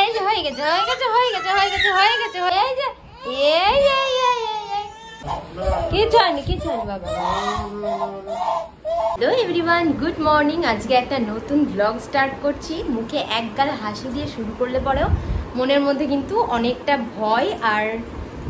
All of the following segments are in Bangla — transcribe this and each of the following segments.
এই যে হয়ে গেছে হয়ে গেছে হয়ে গেছে হয়ে গেছে হয়ে গেছে এই যে এই এই এই এই কিছু হয়নি বাবা। Hello everyone, good morning. আজকে একটা নতুন ব্লগ স্টার্ট করছি। মুখে একগাল হাসি দিয়ে শুরু করলে পরেও মনের মধ্যে কিন্তু অনেকটা ভয় আর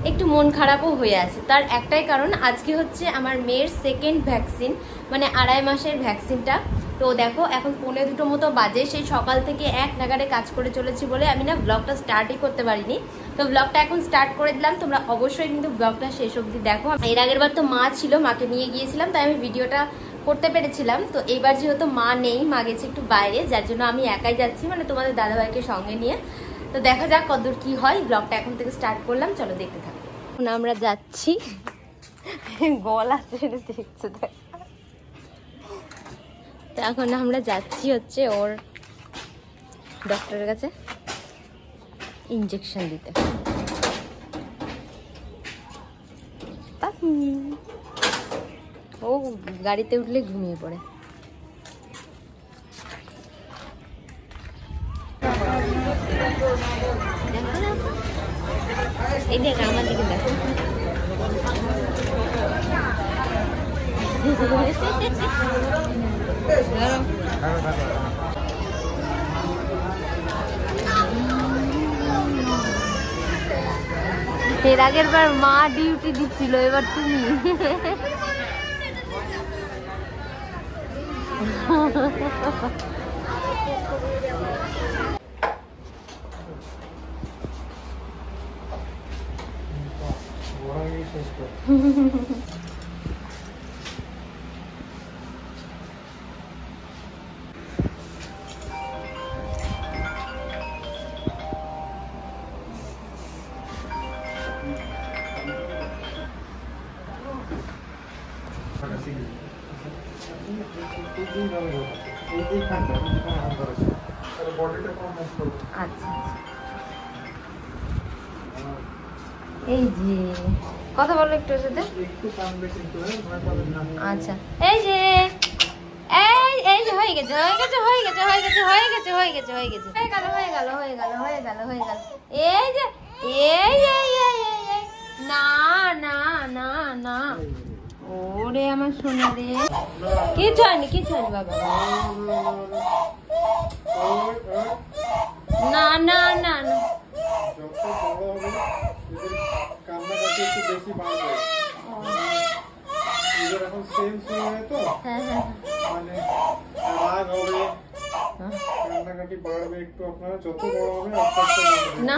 একটু মন খারাপও হয়ে আছে। তার একটাই কারণ, আজকে হচ্ছে আমার মেয়ের সেকেন্ড ভ্যাকসিন, মানে 2.5 মাসের ভ্যাকসিনটা। তো দেখো এখন 1:45 মতো বাজে। সেই সকাল থেকে এক নাগাড়ে কাজ করে চলেছি বলে আমি না ব্লগটা স্টার্টই করতে পারিনি। তো ব্লগটা এখন স্টার্ট করে দিলাম। তোমরা অবশ্যই কিন্তু ব্লগটা শেষ অবধি দেখো। এর আগের বার তো মা ছিল, মাকে নিয়ে গিয়েছিলাম, তাই আমি ভিডিওটা করতে পেরেছিলাম। তো এইবার যেহেতু মা নেই, মা গেছে একটু বাইরে, যার জন্য আমি একাই যাচ্ছি, মানে তোমাদের দাদাভাইকে সঙ্গে নিয়ে। তো দেখা যাক কতদূর কি হয়। ব্লগটা এখন থেকে স্টার্ট করলাম, চলো দেখতে থাকো। এখন আমরা যাচ্ছি, গলা ছেড়ে দেখছো। তো এখন আমরা যাচ্ছি হচ্ছে ওর ডক্টরের কাছে ইনজেকশন দিতে। ও গাড়িতে উঠলে ঘুমিয়ে পড়ে। এই দেখ আমার দিকে দেখো। এর আগের বার মা ডিউটি দিচ্ছিল, এবার তুমি। আচ্ছা এই যে কথা বলো একটু সাথে। আচ্ছা এই যে এই যে হয়ে গেছে হয়ে গেছে হয়ে গেছে হয়ে গেছে হয়ে গেছে হয়ে গেছে হয়ে গেছে হয়ে গেল হয়ে গেল হয়ে গেল হয়ে গেল হয়ে গেল। এই যে এই এই এই এই না না না না, ওরে আমার সোনা রে, কিছু হয়নি বাবা। না না না না, না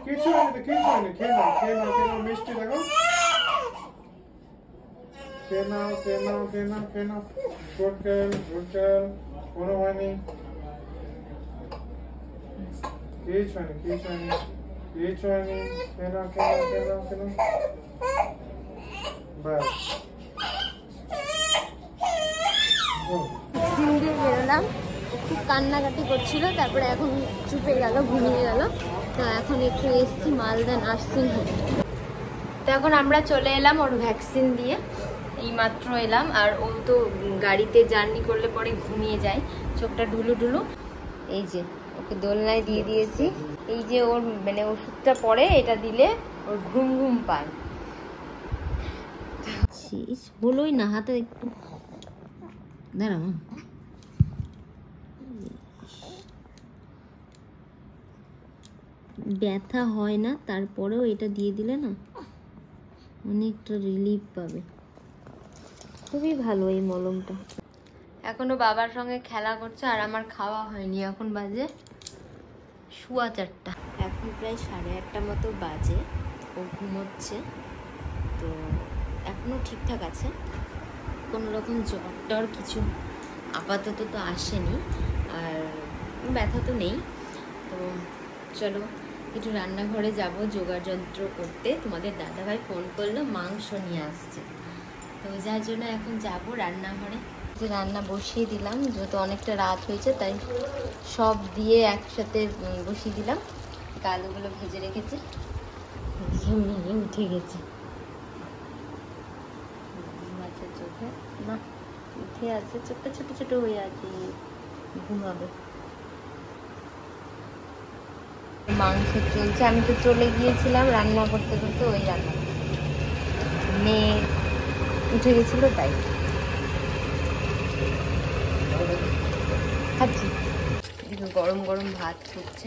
কিছু হয়নি, খেয়ে নাও মিষ্টি দেখো, খেয়ে নাও, গুড গার্ল, কোনো হয়নি, কিছু হয়নি, খেয়ে নাও, ব্যাস। সিন্দুর বেরোলাম, খুব কান্নাকাটি করছিল, তারপরে এখন চুপে গেল, ঘুমিয়ে গেল। তো এখন একটু এসছি মালদা নার্সিং হোম। তো এখন আমরা চলে এলাম ওর ভ্যাকসিন দিয়ে, এই মাত্র এলাম। আর ও তো গাড়িতে জার্নি করলে পরে ঘুমিয়ে যায়, চোখটা ঢুলু। এই যে ওকে দোলনায় দিয়ে দিয়েছি। এই যে ওর মানে ওষুধটা পরে এটা দিলে ওর ঘুম পায়। বলোই না হাতে একটু দাঁড়াও, ব্যথা হয় না, তারপরেও এটা দিয়ে দিলে না অনেকটা রিলিফ পাবে। খুবই ভালো এই মলমটা। এখনো বাবার সঙ্গে খেলা করছে আর আমার খাওয়া হয়নি। এখন বাজে 4:15, এখন প্রায় 1:30 মতো বাজে। ও ঘুমোচ্ছে, তো এখনো ঠিকঠাক আছে, কোনো রকম জ্বর কিছু আপাতত তো আসেনি, আর ব্যথা তো নেই। তো চলো একটু রান্নাঘরে যাব জোগাড় যন্ত্র করতে। তোমাদের দাদাভাই ফোন করলো, মাংস নিয়ে আসছে, তো যার জন্য এখন যাব রান্নাঘরে। যে রান্না বসিয়ে দিলাম, যেহেতু অনেকটা রাত হয়েছে তাই সব দিয়ে একসাথে বসিয়ে দিলাম। আলুগুলো ভেজে রেখেছি, উঠে গেছে মাছের চোখে, না উঠে আছে, চোখটা ছোট ছোট হয়ে আছে, ঘুমাবে। মাংস চলছে, আমি তো চলে গিয়েছিলাম রান্না করতে করতে, ওই রান্না মেয়ে উঠে গেছিল তাই খাচ্ছি। গরম গরম ভাত ফুটছে,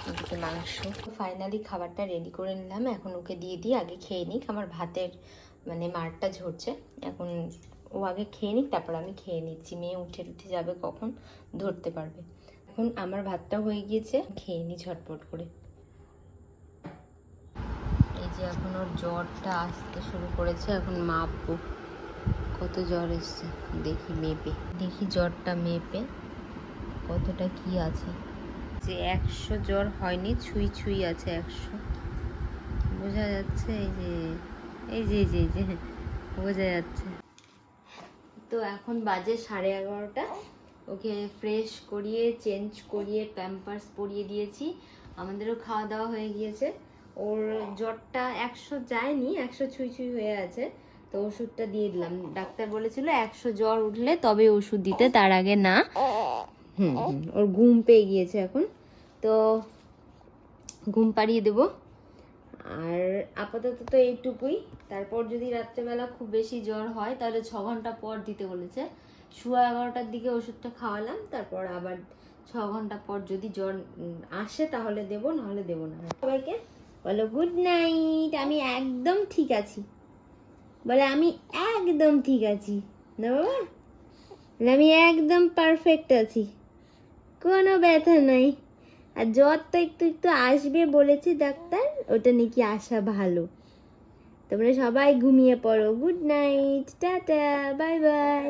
ওদিকে মাংস। ফাইনালি খাবারটা রেডি করে নিলাম, এখন ওকে দিয়ে দিই, আগে খেয়ে নিক। আমার ভাতের মানে মারটা ঝরছে, এখন ও আগে খেয়ে নিক, তারপর আমি খেয়ে নিচ্ছি। মেয়ে উঠে যাবে কখন ধরতে পারবে। এখন আমার ভাতটা হয়ে গিয়েছে, খেয়ে নিই ঝটপট করে। এই যে এখন ওর জ্বরটা আসতে শুরু করেছে, এখন মাপবো কত জ্বর এসছে, দেখি মেপে, দেখি জ্বরটা মেপে কতটা কি আছে। যে 100 জ্বর হয়নি, ছুঁই ছুঁই আছে 100, বোঝা যাচ্ছে। এই যে বোঝা যাচ্ছে। তো এখন বাজে 11:30, ওকে ফ্রেশ করিয়ে চেঞ্জ করিয়ে প্যাম্পার্স পরিয়ে দিয়েছি, আমাদেরও খাওয়া দাওয়া হয়ে গিয়েছে। ওর জ্বরটা 100 যায়নি, 100 ছুঁই ছুঁই হয়ে আছে, তো ওষুধটা দিয়ে দিলাম। ডাক্তার বলেছিল 100 জ্বর উঠলে তবে ওষুধ দিতে, তার আগে না। ওর ঘুম পেয়ে গিয়েছে এখন, তো ঘুম পাড়িয়ে দেব। আর আপাতত তো এইটুকুই। তারপর যদি রাত্রেবেলা খুব বেশি জ্বর হয় তাহলে 6 ঘন্টা পর দিতে বলেছে। 11:15টার দিকে ওষুধটা খাওয়ালাম, তারপর আবার 6 ঘন্টা পর যদি জ্বর আসে তাহলে দেবো, নাহলে দেবো না। সবাইকে বলো গুড নাইট। আমি একদম ঠিক আছি, বলে আমি একদম ঠিক আছি না বাবা, আমি একদম পারফেক্ট আছি, কোনো ব্যথা নাই। আর জ্বর তো একটু একটু আসবে বলেছে ডাক্তার, ওটা নাকি আসা ভালো। তোমরা সবাই ঘুমিয়ে পড়ো। Good night, tata, bye bye.